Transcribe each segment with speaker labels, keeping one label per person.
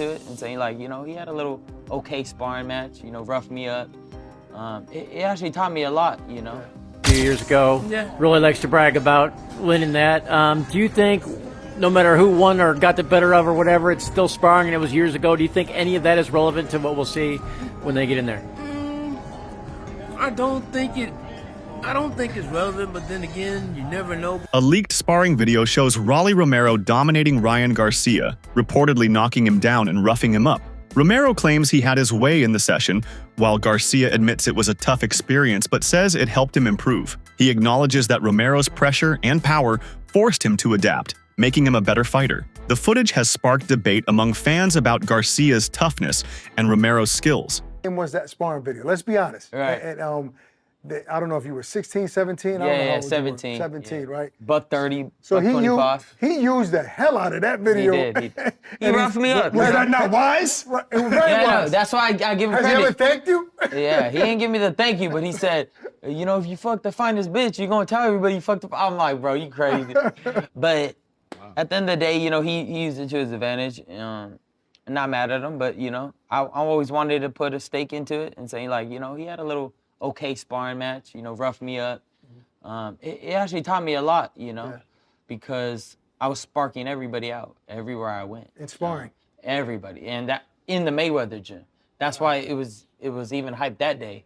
Speaker 1: into it and saying like, you know, he had a little okay sparring match, you know, roughed me up. It actually taught me a lot, you know.
Speaker 2: A few years ago, really likes to brag about winning that. Do you think, no matter who won or got the better of or whatever, it's still sparring and it was years ago? Do you think any of that is relevant to what we'll see when they get in there?
Speaker 3: I don't think it's relevant, but then again, you never know.
Speaker 4: A leaked sparring video shows Rolly Romero dominating Ryan Garcia, reportedly knocking him down and roughing him up. Romero claims he had his way in the session, while Garcia admits it was a tough experience but says it helped him improve. He acknowledges that Romero's pressure and power forced him to adapt, making him a better fighter. The footage has sparked debate among fans about Garcia's toughness and Romero's skills.
Speaker 5: Was that sparring video? Let's be honest.
Speaker 1: Right.
Speaker 5: And I don't know if you were 16, 17. I don't know
Speaker 1: Yeah,
Speaker 5: how old
Speaker 1: 17.
Speaker 5: You were. 17, right?
Speaker 1: Buck 30,
Speaker 5: So
Speaker 1: buck 25.
Speaker 5: he used the hell out of that video.
Speaker 1: He did. He roughed me up.
Speaker 5: Was that not wise? It was very
Speaker 1: Yeah,
Speaker 5: wise.
Speaker 1: no, that's why I give him
Speaker 5: Has
Speaker 1: credit.
Speaker 5: he ever thanked you?
Speaker 1: Yeah, he didn't give me the thank you, but he said, you know, if you fuck the finest bitch, you're gonna tell everybody you fucked up. I'm like, bro, you crazy. But at the end of the day, you know, he used it to his advantage. I'm not mad at him, but, you know, I always wanted to put a stake into it and say, like, you know, he had a little okay sparring match, you know, roughed me up. It actually taught me a lot, you know, because I was sparking everybody out everywhere I went.
Speaker 5: In sparring.
Speaker 1: Everybody, and that in the Mayweather gym. That's why it was even hyped that day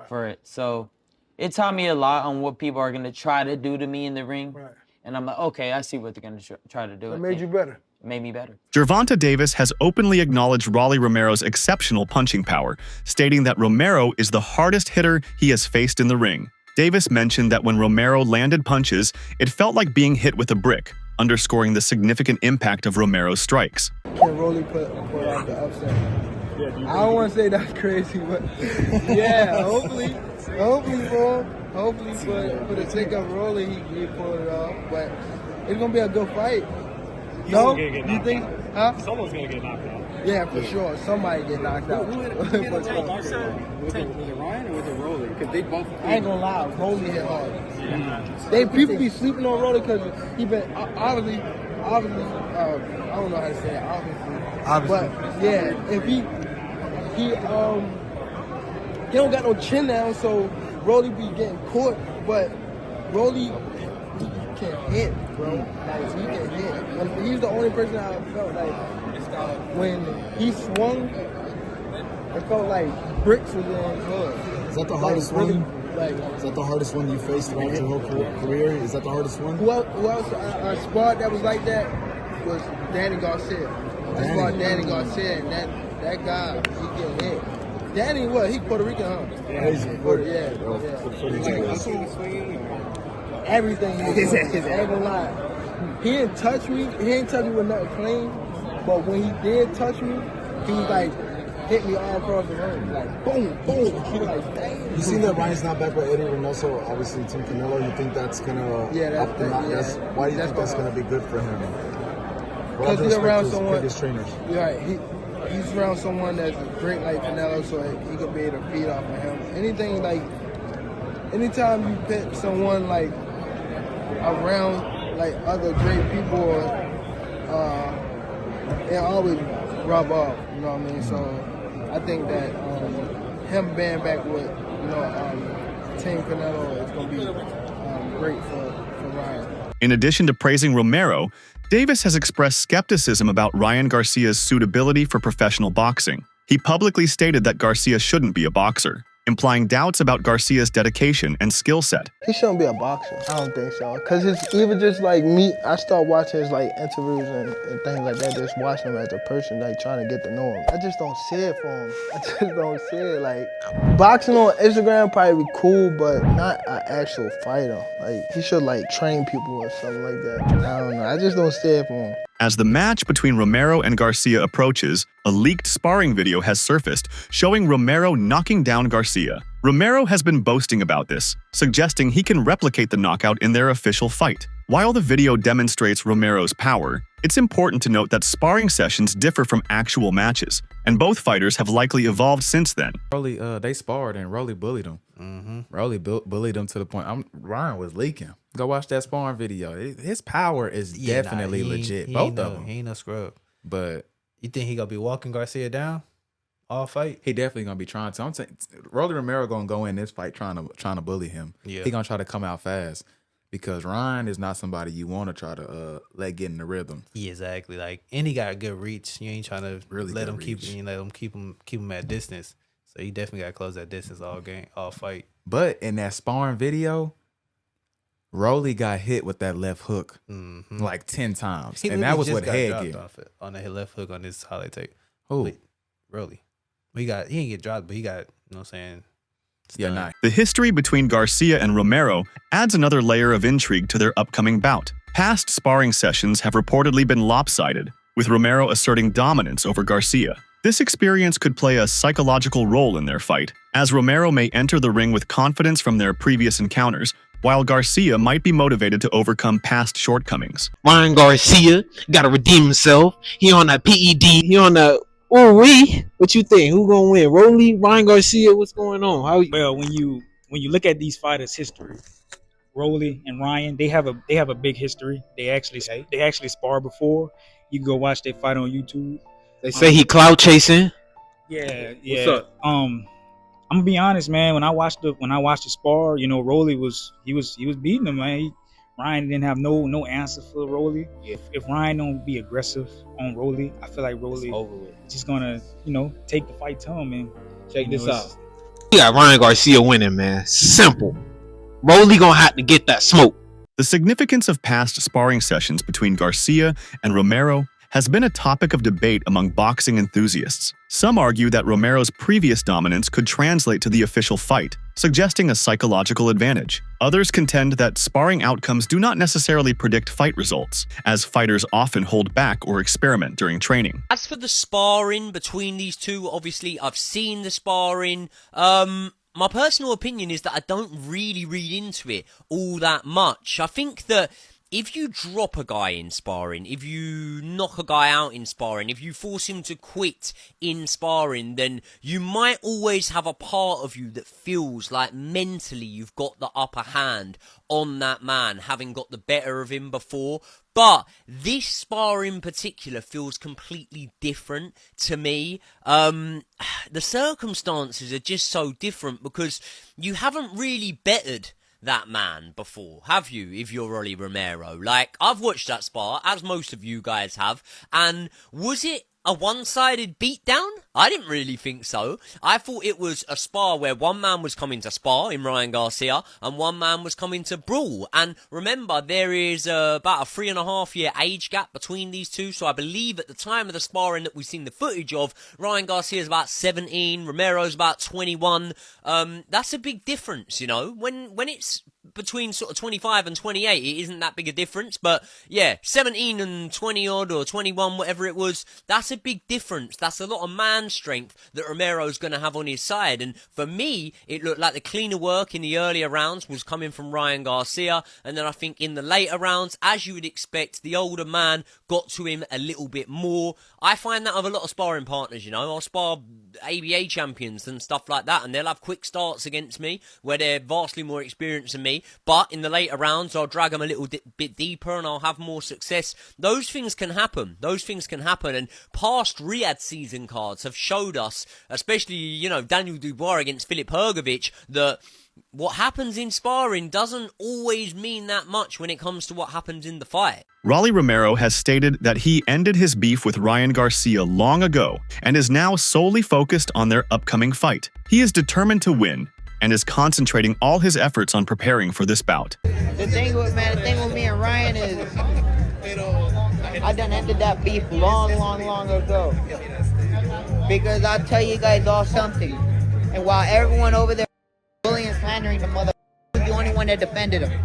Speaker 1: for it. So it taught me a lot on what people are gonna try to do to me in the ring.
Speaker 5: Right.
Speaker 1: And I'm like, okay, I see what they're gonna try to do.
Speaker 5: It made you better.
Speaker 1: It made me better.
Speaker 4: Gervonta Davis has openly acknowledged Rolly Romero's exceptional punching power, stating that Romero is the hardest hitter he has faced in the ring. Davis mentioned that when Romero landed punches, it felt like being hit with a brick, underscoring the significant impact of Romero's strikes.
Speaker 6: Can Rolly put out the upset? I don't want to say that's crazy, but yeah, hopefully for him. Hopefully for the sake of Rolly, he pulled it off. But it's gonna be a good fight. No, you think? Huh?
Speaker 7: Someone's gonna get knocked out.
Speaker 6: Yeah, for sure. Somebody get knocked out.
Speaker 7: Was it Ryan or was it Rolly? Because they both.
Speaker 6: I ain't gonna lie, Rolly hit hard. People be sleeping on Rolly because he been obviously. I don't know how to say it. Obviously. But yeah, if he don't got no chin down, so Rolly be getting caught. But Rolly can hit, bro. Like he can hit. He's the only person I felt like when he swung, it felt like bricks was in his hood.
Speaker 8: Is that the hardest one?
Speaker 6: Is
Speaker 8: that the hardest one you faced throughout your whole career? Is that the hardest one?
Speaker 6: Who else I sparred that was like that was Danny Garcia. I sparred Danny Garcia, and that guy, he get hit. Danny, what? He Puerto Rican, huh? Everything. I ain't gonna lie. He didn't touch me. He didn't touch me with nothing clean. But when he did touch me, he like hit me all across the room. Like boom, boom. He like, damn.
Speaker 8: You seen that Ryan's not back with Eddie Reynoso, obviously Team Canelo. You think that's gonna why do you think that's gonna be good for him?
Speaker 6: Because he's around someone.
Speaker 8: Previous trainers.
Speaker 6: Right. He's around someone that's great like Canelo, so he could be able to feed off of him. Anytime you put someone like around like other great people, it always rub off. You know what I mean? So I think that him being back with Team Canelo is gonna be great for Ryan.
Speaker 4: In addition to praising Romero, Davis has expressed skepticism about Ryan Garcia's suitability for professional boxing. He publicly stated that Garcia shouldn't be a boxer, implying doubts about Garcia's dedication and skill set.
Speaker 6: He shouldn't be a boxer. I don't think so. Because it's even just like me, I start watching his like interviews and things like that, just watching him as a person, like trying to get to know him. I just don't see it for him. I just don't see it. Like, boxing on Instagram probably be cool, but not an actual fighter. Like, he should like train people or something like that. I don't know. I just don't see it for him.
Speaker 4: As the match between Romero and Garcia approaches, a leaked sparring video has surfaced showing Romero knocking down Garcia. Romero has been boasting about this, suggesting he can replicate the knockout in their official fight. While the video demonstrates Romero's power, it's important to note that sparring sessions differ from actual matches, and both fighters have likely evolved since then.
Speaker 9: Rolly, they sparred and Rolly bullied him. Rolly bullied him to the point Ryan was leaking. Go watch that sparring video. His power is definitely legit. Both of them.
Speaker 3: He ain't no scrub.
Speaker 9: But
Speaker 10: You think he gonna be walking Garcia down all fight?
Speaker 9: He definitely gonna be trying to. I'm saying Rolly Romero gonna go in this fight trying to bully him.
Speaker 10: Yeah.
Speaker 9: He gonna try to come out fast because Ryan is not somebody you want to try to let get in the rhythm.
Speaker 10: Yeah, exactly. Like, and he got a good reach. You ain't trying to
Speaker 9: Really
Speaker 10: let
Speaker 9: good
Speaker 10: him keep.
Speaker 9: reach.
Speaker 10: You let him keep him at distance. So he definitely got to close that distance all game, all fight.
Speaker 9: But in that sparring video, Rolly got hit with that left hook like 10 times, and that was what Head get
Speaker 10: off it on that left hook on this highlight tape.
Speaker 9: Who?
Speaker 10: Rolly. He didn't get dropped, but he got, you know what I'm saying?
Speaker 9: Yeah, nice.
Speaker 4: The history between Garcia and Romero adds another layer of intrigue to their upcoming bout. Past sparring sessions have reportedly been lopsided, with Romero asserting dominance over Garcia. This experience could play a psychological role in their fight, as Romero may enter the ring with confidence from their previous encounters, while Garcia might be motivated to overcome past shortcomings.
Speaker 11: Ryan Garcia got to redeem himself. He on that PED. He on the what you think? Who gonna win? Rolly, Ryan Garcia? What's going on?
Speaker 7: Well, when you look at these fighters' history, Rolly and Ryan, they have a big history. They actually sparred before. You can go watch their fight on YouTube.
Speaker 11: They say he clout chasing.
Speaker 7: Yeah.
Speaker 11: What's up?
Speaker 7: I'm gonna be honest, man. When I watched the spar, you know, Rolly was beating him, man. Ryan didn't have no answer for Rolly. If Ryan don't be aggressive on Rolly, I feel like Rolly is just gonna, you know, take the fight to him. And
Speaker 11: check this out. You got Ryan Garcia winning, man. Simple. Rolly gonna have to get that smoke.
Speaker 4: The significance of past sparring sessions between Garcia and Romero has been a topic of debate among boxing enthusiasts. Some argue that Romero's previous dominance could translate to the official fight, suggesting a psychological advantage. Others contend that sparring outcomes do not necessarily predict fight results, as fighters often hold back or experiment during training.
Speaker 12: As for the sparring between these two, obviously I've seen the sparring. My personal opinion is that I don't really read into it all that much. I think that if you drop a guy in sparring, if you knock a guy out in sparring, if you force him to quit in sparring, then you might always have a part of you that feels like mentally you've got the upper hand on that man, having got the better of him before. But this spar in particular feels completely different to me. The circumstances are just so different because you haven't really bettered that man before, have you, if you're Rolly Romero? Like, I've watched that spar, as most of you guys have, and was it a one-sided beatdown? I didn't really think so. I thought it was a spar where one man was coming to spar in Ryan Garcia and one man was coming to brawl. And remember, there is about a 3.5-year age gap between these two. So I believe at the time of the sparring that we've seen the footage of, Ryan Garcia is about 17, Romero's about 21. That's a big difference, you know. When it's between sort of 25 and 28, it isn't that big a difference. But yeah, 17 and 20 odd or 21, whatever it was, that's a big difference. That's a lot of man strength that Romero's going to have on his side. And for me, it looked like the cleaner work in the earlier rounds was coming from Ryan Garcia. And then I think in the later rounds, as you would expect, the older man got to him a little bit more. I find that of a lot of sparring partners, you know. I'll spar ABA champions and stuff like that, and they'll have quick starts against me where they're vastly more experienced than me. But in the later rounds, I'll drag them a little bit deeper and I'll have more success. Those things can happen. And past Riyadh season cards have showed us, especially, you know, Daniel Dubois against Filip Hrgovic, that what happens in sparring doesn't always mean that much when it comes to what happens in the fight.
Speaker 4: Rolly Romero has stated that he ended his beef with Ryan Garcia long ago and is now solely focused on their upcoming fight. He is determined to win and is concentrating all his efforts on preparing for this bout.
Speaker 13: The thing with me and Ryan is I done ended that beef long ago. Because I'll tell you guys all something. And while everyone over there bullying and slandering the mother, was the only one that defended him.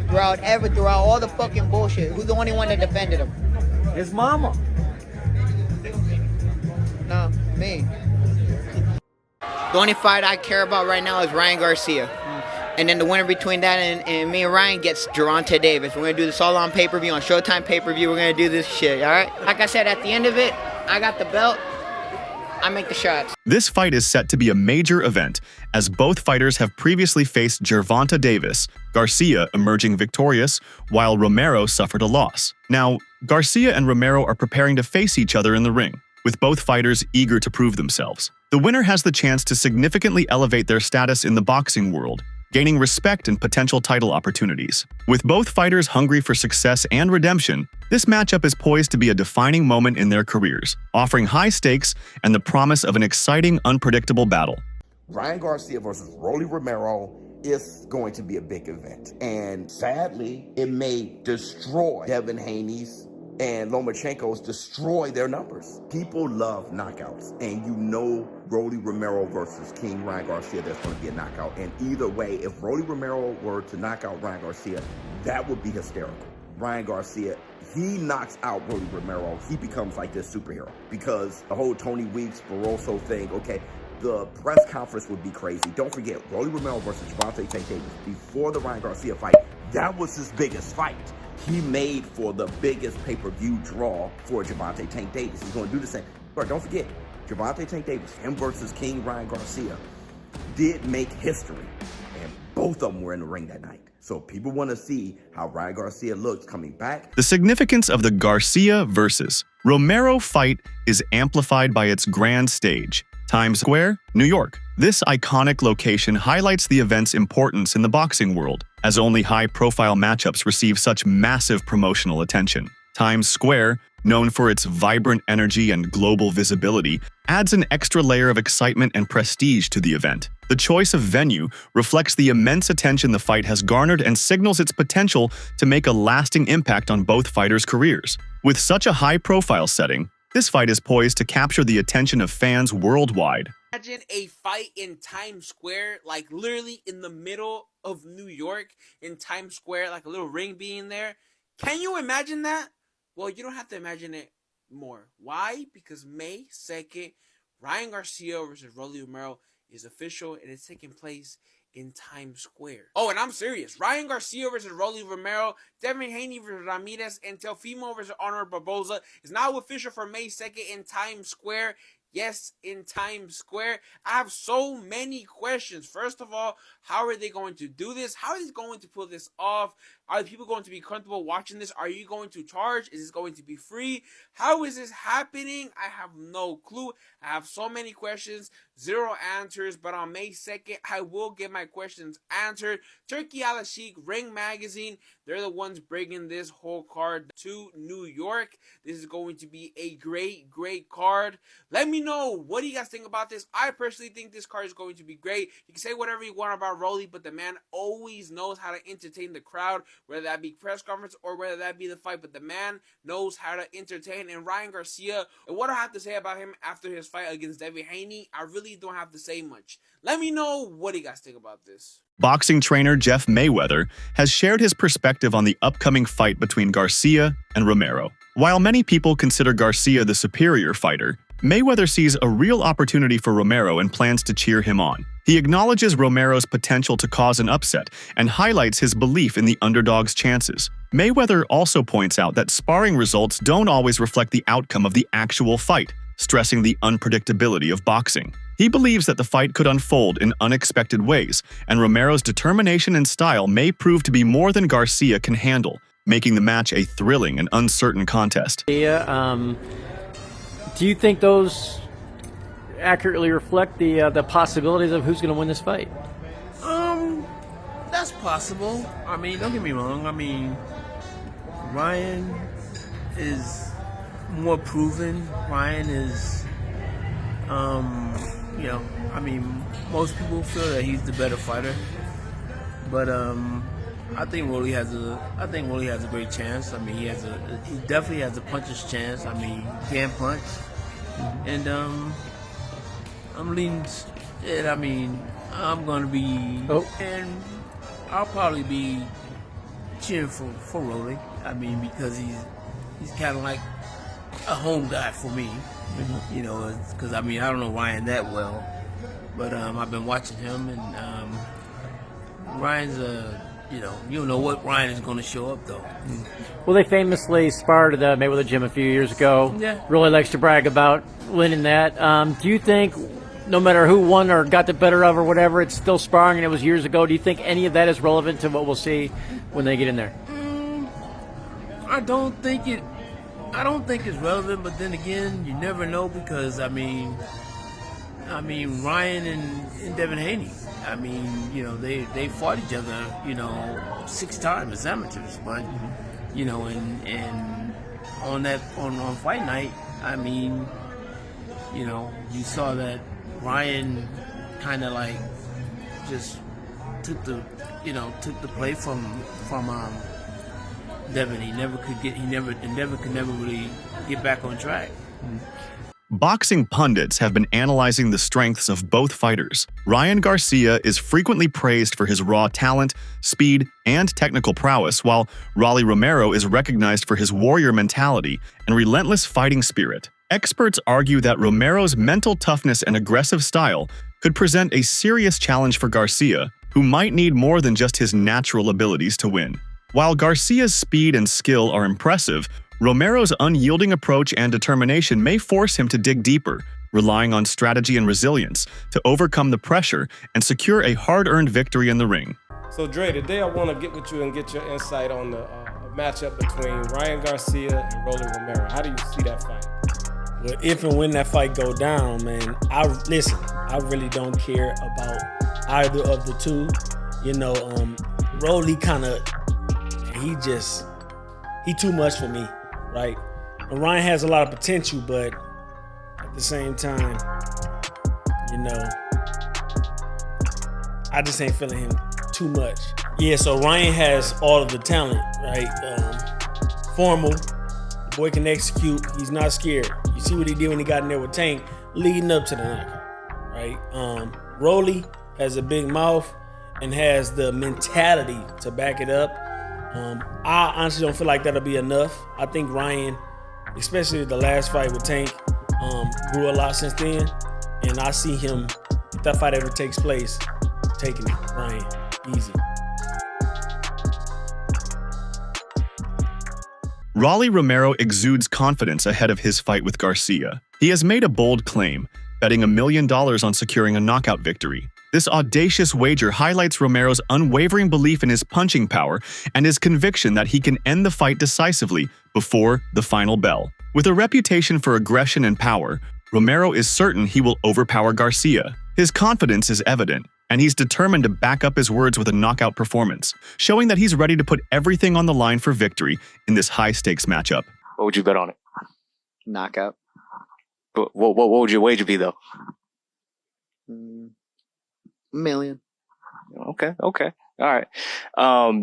Speaker 13: Throughout all the fucking bullshit, who's the only one that defended him?
Speaker 11: His mama.
Speaker 13: No, me. The only fight I care about right now is Ryan Garcia. And then the winner between that and me and Ryan gets Gervonta Davis. We're going to do this all on pay-per-view, on Showtime pay-per-view. We're going to do this shit, all right? Like I said, at the end of it, I got the belt. I make the shots.
Speaker 4: This fight is set to be a major event, as both fighters have previously faced Gervonta Davis, Garcia emerging victorious, while Romero suffered a loss. Now, Garcia and Romero are preparing to face each other in the ring, with both fighters eager to prove themselves. The winner has the chance to significantly elevate their status in the boxing world, gaining respect and potential title opportunities. With both fighters hungry for success and redemption, this matchup is poised to be a defining moment in their careers, offering high stakes and the promise of an exciting, unpredictable battle.
Speaker 14: Ryan Garcia versus Rolly Romero is going to be a big event. And sadly, it may destroy Devin Haney's and Lomachenko's destroy their numbers. People love knockouts, and you know Rolly Romero versus King Ryan Garcia, there's going to be a knockout. And either way, if Rolly Romero were to knock out Ryan Garcia, that would be hysterical. Ryan Garcia, he knocks out Rolly Romero, he becomes like this superhero. Because the whole Tony Weeks, Barroso thing, okay, the press conference would be crazy. Don't forget, Rolly Romero versus Gervonta Tank Davis, before the Ryan Garcia fight, that was his biggest fight. He made for the biggest pay-per-view draw for Gervonta Tank Davis. He's going to do the same. But don't forget, Gervonta Tank Davis, him versus King Ryan Garcia, did make history. And both of them were in the ring that night. So people want to see how Ryan Garcia looks coming back.
Speaker 4: The significance of the Garcia versus Romero fight is amplified by its grand stage, Times Square, New York. This iconic location highlights the event's importance in the boxing world, as only high-profile matchups receive such massive promotional attention. Times Square, known for its vibrant energy and global visibility, adds an extra layer of excitement and prestige to the event. The choice of venue reflects the immense attention the fight has garnered and signals its potential to make a lasting impact on both fighters' careers. With such a high-profile setting, this fight is poised to capture the attention of fans worldwide.
Speaker 15: Imagine a fight in Times Square, like literally in the middle of New York, in Times Square, like a little ring being there. Can you imagine that? Well, you don't have to imagine it more. Why? Because May 2nd, Ryan Garcia versus Rolly Romero is official, and it's taking place in Times Square. Oh, and I'm serious. Ryan Garcia versus Rolly Romero, Devin Haney versus Ramirez, and Teofimo versus Honor Barboza is now official for May 2nd in Times Square. Yes, in Times Square. I have so many questions. First of all, how are they going to do this? How are they going to pull this off? Are people going to be comfortable watching this? Are you going to charge? Is this going to be free? How is this happening? I have no clue. I have so many questions, zero answers, but on May 2nd, I will get my questions answered. Turkey Al Sheikh, Ring Magazine, they're the ones bringing this whole card to New York. This is going to be a great, great card. Let me know, what do you guys think about this? I personally think this card is going to be great. You can say whatever you want about Rolly, but the man always knows how to entertain the crowd, whether that be press conference or whether that be the fight, but the man knows how to entertain. And Ryan Garcia, and what I have to say about him after his fight against Devin Haney, I really don't have to say much. Let me know, what do you guys think about this?
Speaker 4: Boxing trainer Jeff Mayweather has shared his perspective on the upcoming fight between Garcia and Romero. While many people consider Garcia the superior fighter, Mayweather sees a real opportunity for Romero and plans to cheer him on. He acknowledges Romero's potential to cause an upset and highlights his belief in the underdog's chances. Mayweather also points out that sparring results don't always reflect the outcome of the actual fight, stressing the unpredictability of boxing. He believes that the fight could unfold in unexpected ways, and Romero's determination and style may prove to be more than Garcia can handle, making the match a thrilling and uncertain contest.
Speaker 2: Do you think those accurately reflect the possibilities of who's going to win this fight?
Speaker 3: That's possible. I mean, don't get me wrong. I mean, Ryan is more proven. Ryan is, you know, I mean, most people feel that he's the better fighter, but I think Rolly has a great chance. I mean, he definitely has a puncher's chance. I mean, he can punch, and I'm leaning. And I mean, I'm gonna be, and I'll probably be cheering for Rolly. I mean, because he's kind of like a home guy for me. You know, because I mean, I don't know Ryan that well, but I've been watching him, and Ryan's you don't know what Ryan is going to show up though.
Speaker 2: Well, they famously sparred at the Mayweather gym a few years ago.
Speaker 3: Yeah.
Speaker 2: Really likes to brag about winning that. Do you think, no matter who won or got the better of or whatever, it's still sparring and it was years ago? Do you think any of that is relevant to what we'll see when they get in there?
Speaker 3: I don't think it's relevant, but then again, you never know because I mean Ryan and Devin Haney. I mean, they fought each other, 6 times as amateurs, but and on fight night, I mean, you saw that Ryan kind of like just took the play from Devin. He never could really get back on track.
Speaker 4: Boxing pundits have been analyzing the strengths of both fighters. Ryan Garcia is frequently praised for his raw talent, speed, and technical prowess, while Rolly Romero is recognized for his warrior mentality and relentless fighting spirit. Experts argue that Romero's mental toughness and aggressive style could present a serious challenge for Garcia, who might need more than just his natural abilities to win. While Garcia's speed and skill are impressive, Romero's unyielding approach and determination may force him to dig deeper, relying on strategy and resilience to overcome the pressure and secure a hard-earned victory in the ring.
Speaker 16: So Dre, today I want to get with you and get your insight on the matchup between Ryan Garcia and Rolly Romero. How do you see that fight?
Speaker 17: Well, if and when that fight go down, man, I really don't care about either of the two. Rolly he too much for me, right? And Ryan has a lot of potential, but at the same time, I just ain't feeling him too much. Yeah, so Ryan has all of the talent, right? Formal, the boy can execute, he's not scared. You see what he did when he got in there with Tank, leading up to the knockout, right? Rolly has a big mouth and has the mentality to back it up. I honestly don't feel like that'll be enough. I think Ryan, especially the last fight with Tank, grew a lot since then. And I see him, if that fight ever takes place, taking it, Ryan, easy.
Speaker 4: Rolly Romero exudes confidence ahead of his fight with Garcia. He has made a bold claim, betting $1 million on securing a knockout victory. This audacious wager highlights Romero's unwavering belief in his punching power and his conviction that he can end the fight decisively before the final bell. With a reputation for aggression and power, Romero is certain he will overpower Garcia. His confidence is evident, and he's determined to back up his words with a knockout performance, showing that he's ready to put everything on the line for victory in this high-stakes matchup.
Speaker 18: What would you bet on it?
Speaker 19: Knockout.
Speaker 18: But what would your wager be, though?
Speaker 19: $1 million.
Speaker 18: Okay. All right.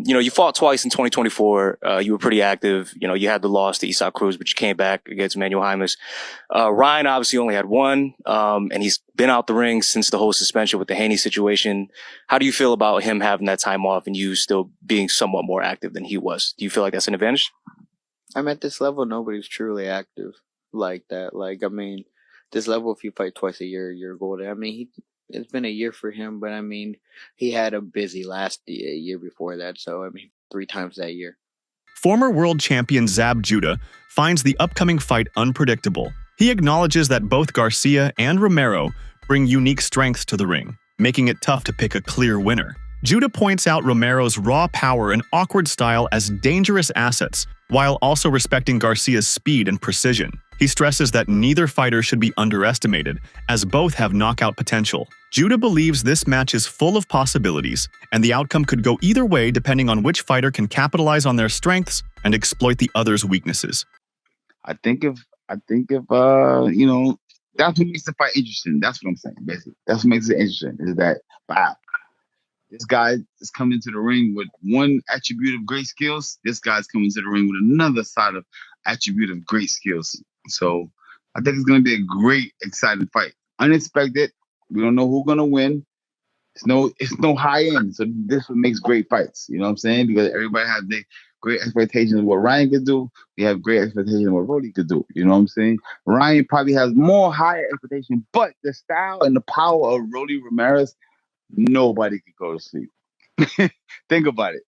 Speaker 18: You fought twice in 2024. You were pretty active. You had the loss to Isaac Cruz, but you came back against Manuel Jaimes. Ryan obviously only had one, and he's been out the ring since the whole suspension with the Haney situation. How do you feel about him having that time off and you still being somewhat more active than he was? Do you feel like that's an advantage?
Speaker 19: I'm at this level, nobody's truly active like that. This level, if you fight twice a year, you're golden. It's been a year for him, but he had a busy last year before that, so 3 times that year.
Speaker 4: Former world champion Zab Judah finds the upcoming fight unpredictable. He acknowledges that both Garcia and Romero bring unique strengths to the ring, making it tough to pick a clear winner. Judah points out Romero's raw power and awkward style as dangerous assets, while also respecting Garcia's speed and precision. He stresses that neither fighter should be underestimated, as both have knockout potential. Judah believes this match is full of possibilities, and the outcome could go either way depending on which fighter can capitalize on their strengths and exploit the other's weaknesses.
Speaker 20: I think if that's what makes the fight interesting. That's what I'm saying, basically. That's what makes it interesting, is that, wow, this guy is coming to the ring with one attribute of great skills. This guy's coming to the ring with another side of attribute of great skills. So I think it's going to be a great, exciting fight. Unexpected. We don't know who's going to win. It's no high end. So this is what makes great fights. You know what I'm saying? Because everybody has their great expectations of what Ryan could do. We have great expectations of what Rolly could do. You know what I'm saying? Ryan probably has more higher expectations, but the style and the power of Rolly Ramirez, nobody could go to sleep. Think about it.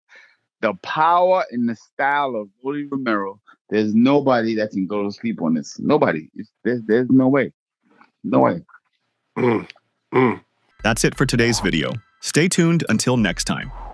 Speaker 20: The power and the style of Rolly Romero, there's nobody that can go to sleep on this. Nobody. There's no way. No way.
Speaker 4: That's it for today's video. Stay tuned until next time.